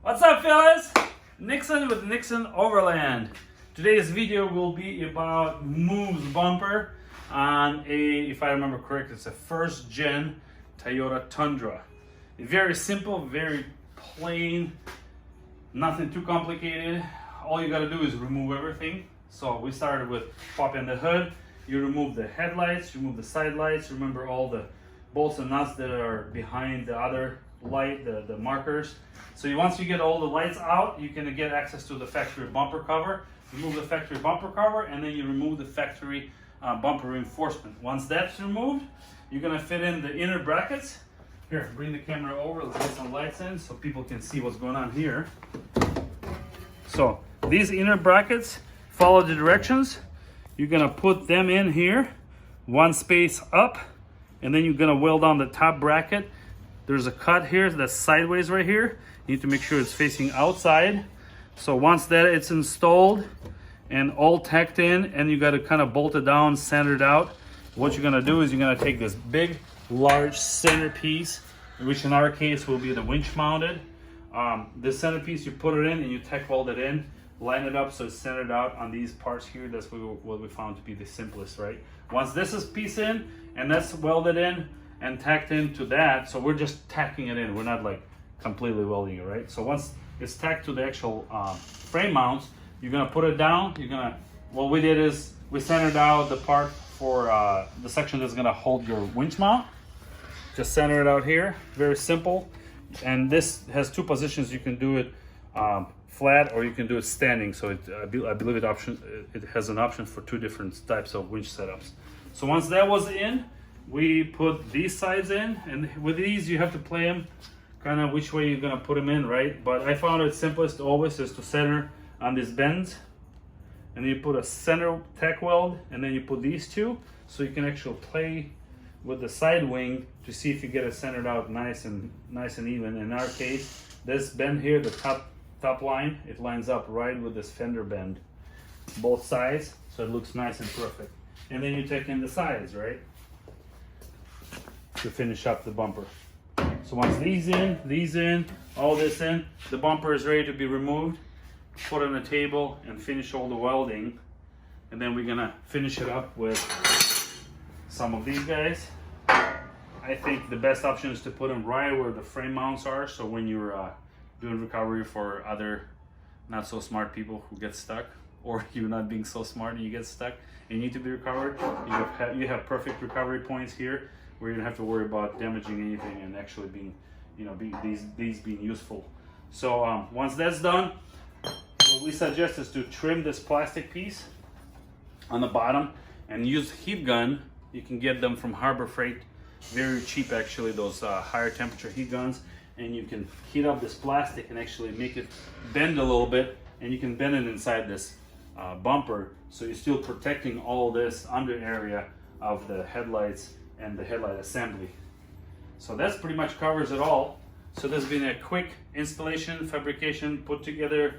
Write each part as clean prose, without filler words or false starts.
What's up, fellas? Nixon with Nixon Overland. Today's video will be about Move's bumper on a, if I remember correct, it's a first gen Toyota Tundra. Very simple, very plain, nothing too complicated. All you gotta do is remove everything. So we started with popping the hood. You remove the headlights, remove the side lights, remember all the bolts and nuts that are behind the other light, the markers. So once you get all the lights out, you can get access to the factory bumper cover. Remove the factory bumper cover, and then you remove the factory bumper reinforcement. Once that's removed, you're gonna fit in the inner brackets. Here, bring the camera over, let's get some lights in so people can see what's going on here. So these inner brackets, follow the directions. You're gonna put them in here, one space up, and then you're gonna weld on the top bracket. There's a cut here that's sideways right here. You need to make sure it's facing outside. So once that it's installed and all tacked in, and you got to kind of bolt it down, centered out, what you're gonna do is you're gonna take this big, large centerpiece, which in our case will be the winch mounted. This centerpiece, you put it in and you tack weld it in, line it up so it's centered out on these parts here. That's what we found to be the simplest, right? Once this is pieced in and that's welded in and tacked into that, so we're just tacking it in, we're not like completely welding it, right? So once it's tacked to the actual frame mounts, you're gonna put it down. What we did is we centered out the part for the section that's gonna hold your winch mount. Just center it out here, very simple. And this has two positions. You can do it flat or you can do it standing. So I believe it has an option for two different types of winch setups. So once that was in, we put these sides in, and with these you have to play them kind of which way you're gonna put them in, right? But I found it simplest always is to center on these bends, and then you put a center tack weld, and then you put these two, so you can actually play with the side wing to see if you get it centered out nice and even. In our case, this bend here, the top line, it lines up right with this fender bend, both sides, so it looks nice and perfect. And then you take in the sides, right, to finish up the bumper. So once these in, all this in, the bumper is ready to be removed, put on the table and finish all the welding. And then we're gonna finish it up with some of these guys. I think the best option is to put them right where the frame mounts are, so when you're doing recovery for other not so smart people who get stuck, or you're not being so smart and you get stuck and you need to be recovered, you have perfect recovery points here where you don't have to worry about damaging anything and actually being, these being useful. So once that's done, what we suggest is to trim this plastic piece on the bottom and use heat gun. You can get them from Harbor Freight, very cheap actually, those higher temperature heat guns, and you can heat up this plastic and actually make it bend a little bit, and you can bend it inside this bumper, so you're still protecting all this under area of the headlights and the headlight assembly. So that's pretty much covers it all. So there's been a quick installation, fabrication, put together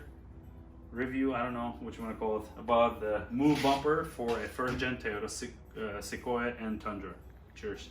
review, I don't know what you want to call it, about the Move bumper for a first gen Toyota Sequoia and Tundra. Cheers.